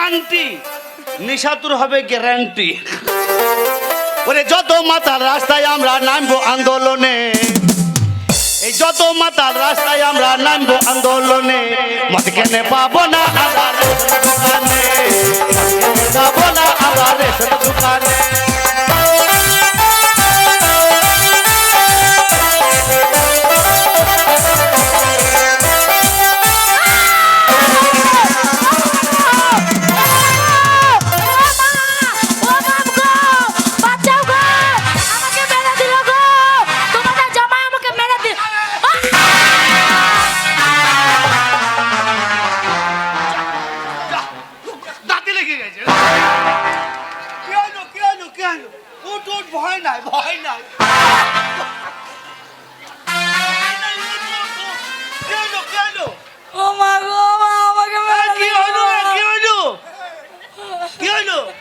শান্তি, নিশাতুর হবে গ্যারান্টি। ওরে যত মাতাল রাস্তায় আমরা নামবো আন্দোলনে, এই যত মাতাল রাস্তায় আমরা নামবো আন্দোলনে, মদ কেনে পাবো না আবার দোকানে, যাবো না আবার দোকানে। ভয় নাই, ভয় নাই, ও মা গো, মা আমাকে মেরে কি দিল হলো, গো। কি হলো, কি হলো?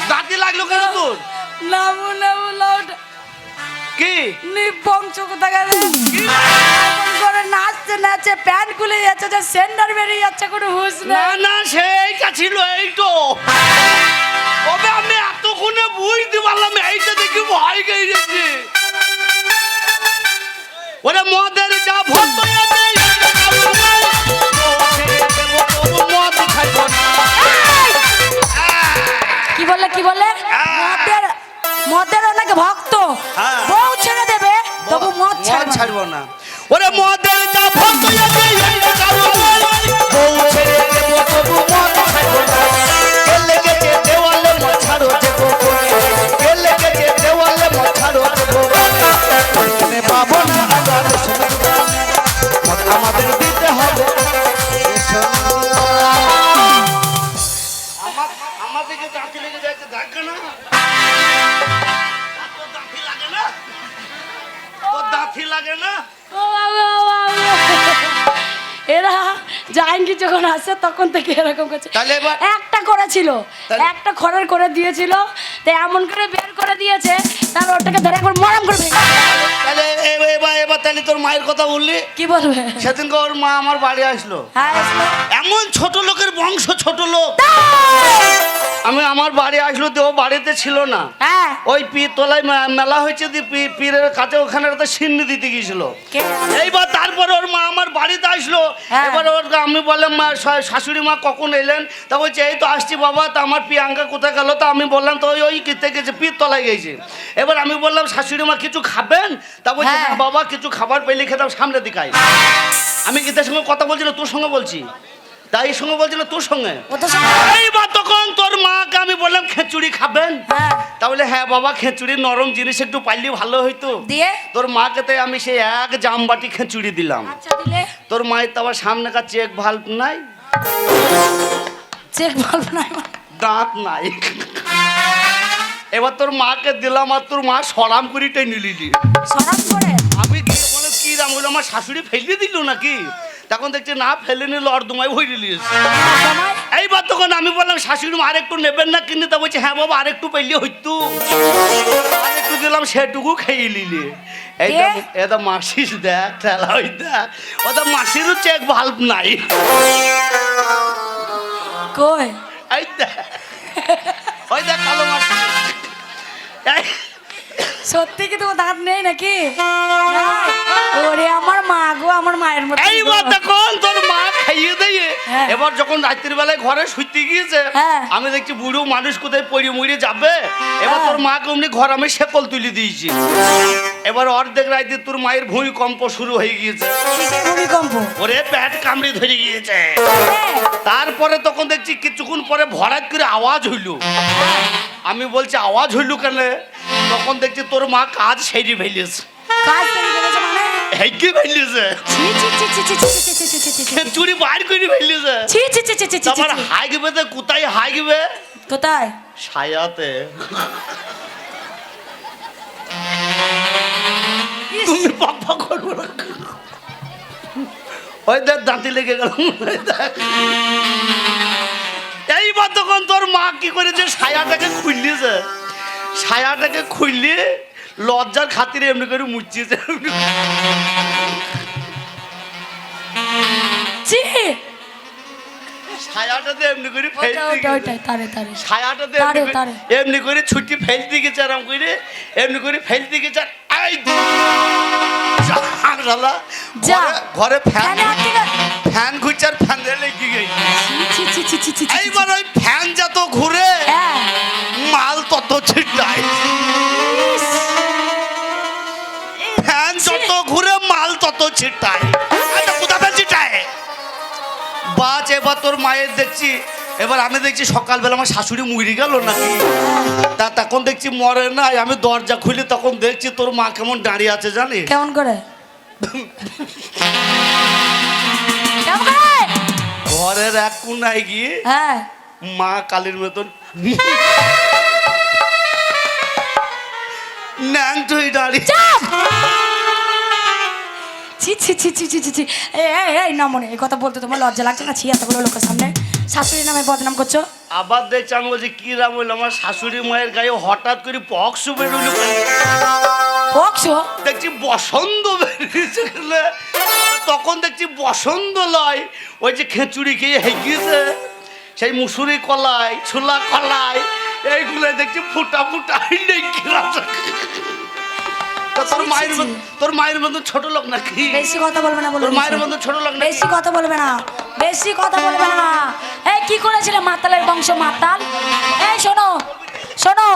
দাঁতি লাগলো কেন তোর? নামু নামু লাউড কি নিবংশ কোথা গেলে এমন করে নাচতে নাচে প্যান্ট খুলে যাচ্ছে, যে সেন্টার বেরিয়ে যাচ্ছে, কোনো হুঁশ না নেই। না, সেইটা ছিল, এই তো। তবে আমি এতক্ষণে বুঝতে পারলাম, এইটা দেখি ভয় গিয়ে গেছে। ওরে মদের যা ভর্ত মদ খাইব না। কি বলে কি বলে? মদের মদের অনেক ভক্ত, হ্যাঁ। বউ ছেড়ে দেবে তবু মদ ছাড়বে না। ছাড়বো না। ওরে মদের যা ভর্ত বউ ছেড়ে দেব তবু মদ খাইব না। গেলে গেছে দেওয়ালে মদ ছাড়ো যে গোপনে, গেলে গেছে দেওয়ালে মদ ছাড়ো যে গোপনে, পাবো না আবার মদ আমাদের দিতে হবে। আমাদেরকে দাঁতি লেগে যাচ্ছে, দেখে না দাঁতি লাগে না, তোর দাঁতি লাগে না। ও বাবা, ও বাবা। এরা জাহাঙ্গি যখন আসে তখন থেকে এরকম করছে। তাহলে এবার একটা করেছিল, তাহলে- একটা খড়ের করে দিয়েছিল, তো এমন করে বের করে দিয়েছে, তার ওটাকে ধরে একবার মরম করে ভেঙে দিয়েছে। তাহলে এবার তাহলে তোর মায়ের কথা বললি। কি বলবে? সেদিনকে ওর মা আমার বাড়ি আসলো, হ্যাঁ, আসলো। এমন ছোট লোকের বংশ, ছোট লোক। আমি আমার বাড়ি আসলো, তো ও বাড়িতে ছিল না। হ্যাঁ, ওই পীর তলায় মেলা হয়েছে, পীরের কাছে ওখানে একটা সিন্নি দিতে গিয়েছিল। কে? এইবার তারপরে ওর মা আমার বাড়িতে আসলো। হ্যাঁ। এবার ওর আমি বললাম, মা শাশুড়ি মা কখন এলেন? তা বলছে এই তো আসছি বাবা। তা আমার প্রিয়াঙ্কা কোথায় গেল? তা আমি বললাম তো ওই কিতে গেছে, পীর তলায় গেছে। এবার আমি বললাম শাশুড়ি মা কিছু খাবেন? তা বলছে হ্যাঁ। হ্যাঁ বাবা, কিছু খাবার পেলে খেতাম, সামনে দিকে আয়। আমি গীতার সঙ্গে কথা বলছি না, তোর সঙ্গে বলছি, তাই সঙ্গে বলছি না তোর সঙ্গে। ও তো সব- এইবার তখন তোর মাকে আমি বললাম খিচুড়ি খাবেন? হ্যাঁ। তাহলে হ্যাঁ বাবা, খিচুড়ি নরম জিনিস একটু পাইলে ভালো হইতো। দিয়ে? তোর মাকে তাই আমি সেই এক জামবাটি খিচুড়ি দিলাম। আচ্ছা, দিলে? তোর মায়ের তো আবার সামনে কার চেক ভাল্ব নাই, চেক বলবো না। দাঁত নাই। এবার তোর মাকে দিলাম, আর তোর মা সরাম করে টেনে নিলি। সরাব করে? আমি গিয়ে বলে কি রাম বলে, আমার শাশুড়ি ফেলে দিল নাকি? তখন দেখছি না, ফেলে নিল, অর্ধমায় হয়ে নিলিস। সময়? এইবার তখন আমি বললাম শাশুড়ি মা আরেকটু নেবেন না কিনে? তা বলছে হ্যাঁ বাবা, আরেকটু পেলে হইতো। আরেকটু দিলাম, সেটুকু খেয়ে নিলি। এটা মাসির দেখ খেলা, ওই দেখ ওটা মাসিরও চেক ভাল্ব নাই। কই? এই দেখ, ওই দেখ কালো মাসি। সত্যি কি তোমার দাঁত নেই নাকি? নাই? ওরে আমার মা গো, আমার মায়ের মতো। এইবার তখন তোর মা খাইয়ে দিয়ে হ্যাঁ। এবার যখন রাত্রির বেলায় ঘরে শুইতে গিয়েছে, হ্যাঁ। আমি দেখছি বুড়ো মানুষ কোথায় পড়ে মুড়ে যাবে। এবার হ্যাঁ। তোর মাকে অমনি ঘর আমি শেকল তুলে দিয়েছি। এবার অর্ধেক রাইতে তোর মায়ের ভূমিকম্প শুরু হয়ে গিয়েছে। কিসের ভূমিকম্প? ওরে পেট কামড়ে ধরে গিয়েছে। হ্যাঁ। তারপরে তখন দেখছি কিছুক্ষণ পরে ভরাট করে আওয়াজ হইল। আমি বলছি আওয়াজ হইল কেন? তখন দেখছি তোর মা কাজ সেরে ফেলেছে। কাজ তৈরি করেছে মানে? হেঁকে ফেলেছে, ছি ছি ছি ছি ছি ছি ছি ছি ছি ছি ছি ছি। চুরি বাইর করে ফেলেছে। ছি ছি ছি ছি ছি ছি তারপর ছি। হাইকবে তো কোথায় হাইকবে? কোথায়? ছায়াতে। তুমি পাপা করবো না। ওই দেখ দাঁতি লেগে গেল। এইবার তখন তোর মা কি করেছে, ছায়াটাকে খুললিছে, ছায়াটাকে খুললি লজ্জার খাতিরে এমনি করে মুচিয়েছে। ছি ছায়াটাতে এমনি করে ওটা ফেলতে ওটা ওটাই তারে তারে ছায়াটাতে তারে, তারে। এমনি করে ছুটি ফেলতে গেছে আরাম করে এমনি করে ফেলতে গেছে এই শালা যা। ঘরে ফ্যান ফ্যানে আটকে গেছে। ফ্যান ঘুরছে আর ফ্যান দিলে কি গই ছি, ছি, ছি, ছি, ছি, ছি। এইবার ওই ফ্যান যত ঘুরে হ্যাঁ। মাল তত ছিটায় ইস। ফ্যান যত ঘুরে মাল তত ছিটায় এটা কোথা থেকে ছিটায় বাজ এবার তোর মায়ের দেখছি এবার আমি দেখছি সকালবেলা আমার শাশুড়ি মুড়ি গেল নাকি তা তখন দেখছি মরে নাই আমি দরজা খুলি তখন দেখছি তোর মা কেমন দাঁড়িয়ে আছে জানিস কেমন করে কেমন করে ঘরের এক কোনায় গিয়ে হ্যাঁ মা কালীর মতন ন্যাংটই দাঁড়িয়ে চাপ! ছি ছি ছি ছি ছি ছি ছি এই না মনে এই কথা বলতে তোমার লজ্জা লাগছে না ছি এতগুলো লোকের সামনে শাশুড়ি নামে বদনাম করছো আবার দেখছি আমি বলছি কি রাম হইলো আমার শাশুড়ি মায়ের গায়ে হঠাৎ করে পক্স বেরোলো বকছো দেখছি বসন্ত বেরিয়েছে গেলে। তখন দেখছি বসন্ত লয় ওই যে খেচুড়ি খেয়ে হেগিয়েছে সেই মুসুরি কলাই ছোলা কলাই এইগুলো দেখছি ফুটা ফুটা তোর মায়ের মতো ছোট লোক নাকি বেশি কথা বলবে না বলো তোর মায়ের মতো ছোট লোক নাকি বেশি কথা বলবে না বেশি কথা বলবে না এই কি করেছিলে মাতালের বংশ মাতাল এই শোনো শোনো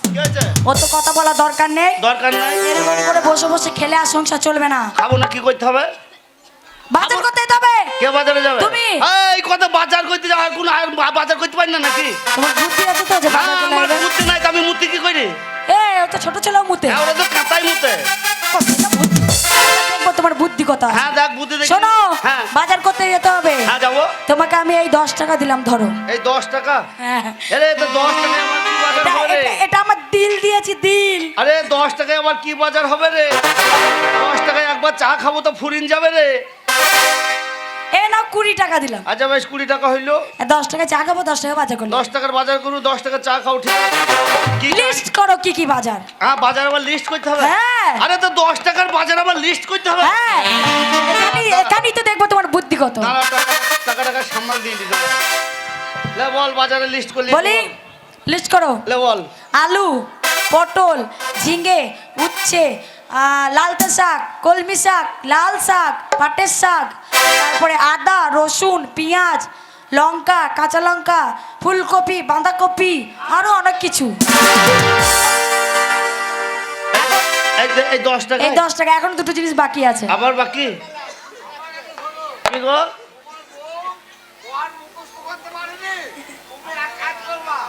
কি হয়েছে? অত কথা বলা দরকার নেই দরকার নাই এরকম করে বসে বসে খেলে আর সংসার চলবে না খাবো না কি করতে হবে বাজার করতে যেতে হবে কে বাজারে যাবে তুমি। এই কথা বাজার করতে যাওয়ার কোন আর বাজার করতে পারি না নাকি তোমার বুদ্ধি আছে তো যে বাজার করতে আমার হবে বুদ্ধি নাই তো আমি মুতি কি করি ও তো ছোট ছেলেও মুতে ওরা তো কাঁটাই মুতে কতটা বুদ্ধি। দেখবো তোমার বুদ্ধি কথা হ্যাঁ দেখ বুদ্ধি দেখি শোনো হ্যাঁ বাজার করতে যেতে হবে হ্যাঁ যাবো তোমাকে আমি এই 10 টাকা দিলাম ধরো এই 10 টাকা হ্যাঁ আরে তো 10 টাকায় আমার কি বাজার হবে রে এটা আমার দিল দিয়েছি দিল আরে 10 টাকায় আমার কি বাজার হবে রে 10 টাকায় একবার চা খাবো তো ফুরিন যাবে রে এ নাও 20 টাকা দিলাম আচ্ছা বেশ 20 টাকা হইলো 10 টাকা চা খাবো 10 টাকা বাজার করলো 10 টাকার বাজার করু 10 টাকা চা খাও ঠিক আছে কি লিস্ট করো কি কি বাজার হ্যাঁ বাজার আবার লিস্ট করতে হবে হ্যাঁ। আরে তো 10 টাকার বাজার আবার লিস্ট করতে হবে হ্যাঁ এখানেই তো দেখবো তোমার বুদ্ধি কত না টাকা সামাল দিয়ে দিতে হবে লে বল বাজারে লিস্ট করলি বলি লিস্ট করো লে বল আলু পটল ঝিঙে উচ্ছে লালতে শাক কলমি শাক লাল শাক পাটের শাক তারপরে আদা রসুন পেঁয়াজ লঙ্কা কাঁচা লঙ্কা ফুলকপি বাঁধাকপি আরো অনেক কিছু এই 10 টাকা এই 10 টাকা এখন দুটো জিনিস বাকি আছে আবার বাকি কি গো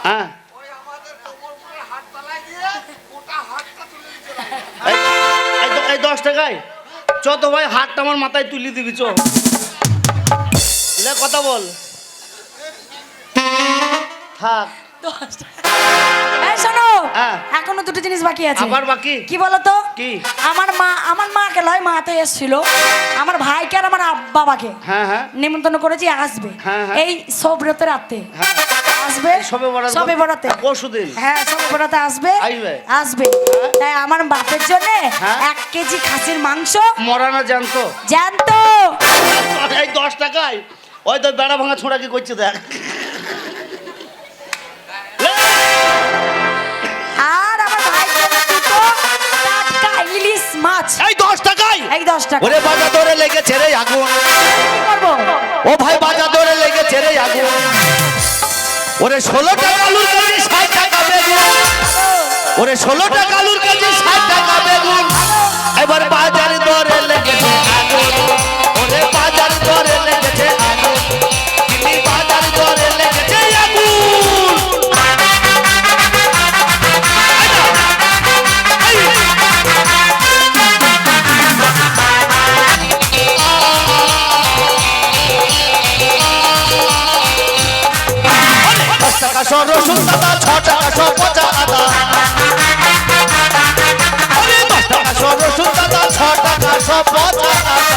হ্যাঁ এই 10 টাকায় চ তো ভাই হাতটা আমার মাথায় তুলি দিবি চ লে কথা বল থাক 10 টাকা। এই শোনো হ্যাঁ। এখনো দুটো জিনিস বাকি আছে আবার বাকি কি বলো তো কি? আমার মাকে লয় মা তো এসেছিল আমার ভাইকে আর আমার বাবাকে হ্যাঁ হ্যাঁ নিমন্ত্রণ করেছি আসবে হ্যাঁ, হ্যাঁ। এই সবরতে রাতে হ্যাঁ আসবে সবে বরাতে পরশুদিন হ্যাঁ সবে বরাতে আসবে আসবে। আসবে তাই আমার বাপের জন্য হ্যাঁ। 1 কেজি খাসির মাংস মরানা জানতো জানতো এই 10 টাকায় ওই তো বেড়া ভাঙা ছোঁড়া কি করছে দেখ আর আমার ভাইয়ের জন্য দুটো টাটকা ইলিশ মাছ এই 10 টাকায় এই 10 টাকা ওরে বাজা ধরে লেগেছে রে আগুন কি করবো ও ভাই বাজা ধরে লেগেছে রে আগুন ওরে 16 টাকা আলুর কেজি 60 টাকা বেগুন ওরে 16 টাকা আলুর কেজি 60 টাকা বেগুন এবার বাজার ধরে লেগেছে আগুন ওরে বাজার ধরে লেগেছে আগুন দিদি বাজার ধরে লেগেছে আগুন টাকা সর রসুন দাদা 6 টাকা সর পচা আদা আরে 10 টাকা সর রসুন দাদা 6 টাকা সর পচা আদা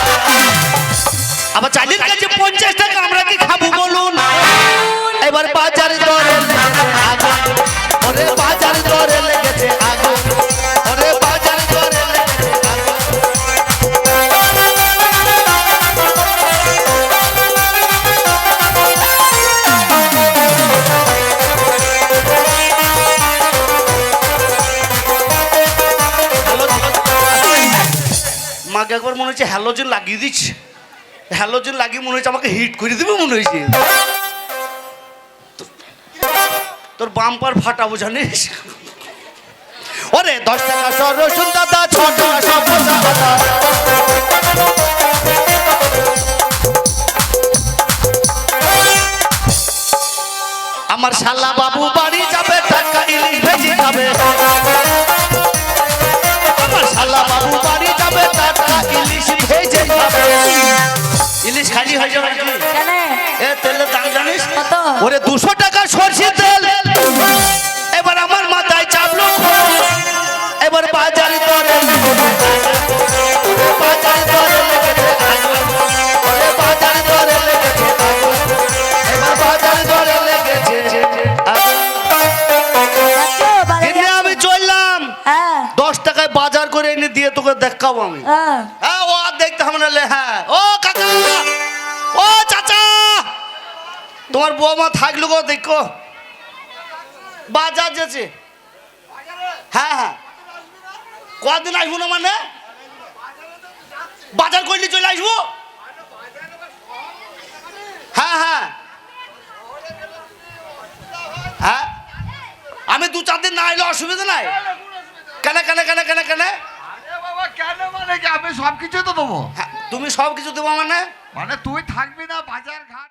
আবার চালের কাছে 50 টাকা আমরা কি খাবো বলুন এবার বাজার দরে আগুন ওরে বাজার দরে লেগেছে আগুন ওরে বাজার দরে লেগেছে আগুন মনে হচ্ছে হ্যালোজেন লাগিয়ে দিচ্ছে, হ্যালোজেন লাগিয়ে মনে হচ্ছে আমাকে হিট করে দিবে মনে হয়েছে। তোর বাম্পার ফাটাবো জানিস। ওরে 10 টাকা সর রসুন দাদা, 6 টাকা সব পচা আদা। আমার শালা বাবু বাড়ি যাবে, টাকা ইলিশ ভেজে খাবে। আমার শালা বাবু বাড়ি যাবে, টাকা ইলিশ ভেজে খাবে। ইলিশ খালি হয়ে যাবে কি? কেন? এ তেলের দাম জানিস কত? ওরে 200 টাকা সরষের তেল। এবার আমার মাথায় চাপলো খোল। এবার বাজারে দরে বাজারে দরে লেগেছে আগুন। ওরে বাজারে দরে লেগেছে আগুন। এবার বাজারে দরে লেগেছে আগুন। যাচ্ছো বাজারে? কিন্তু আমি চললাম হ্যাঁ 10 টাকায় বাজার করে এনে দিয়ে তোকে দেখাবো আমি। হ্যাঁ হ্যাঁ ও আর দেখতে হবে না লে। হ্যাঁ ও কাকা, ও চাচা, তোমার বৌমা থাকলো গো, দেখো বাজার যেছে। হ্যাঁ হ্যাঁ কদিন আসবো না মানে? বাজার করলে চলে আসবো। হ্যাঁ হ্যাঁ হ্যাঁ আমি 2-4 দিন না এলে অসুবিধা নাই। কেন কেন কেন কেন কেন? আরে বাবা কেন মানে কি, আমি সবকিছু তো দেবো। হ্যাঁ, তুমি সব কিছু দেবো মানে? মানে তুই থাকবি না বাজার ঘাট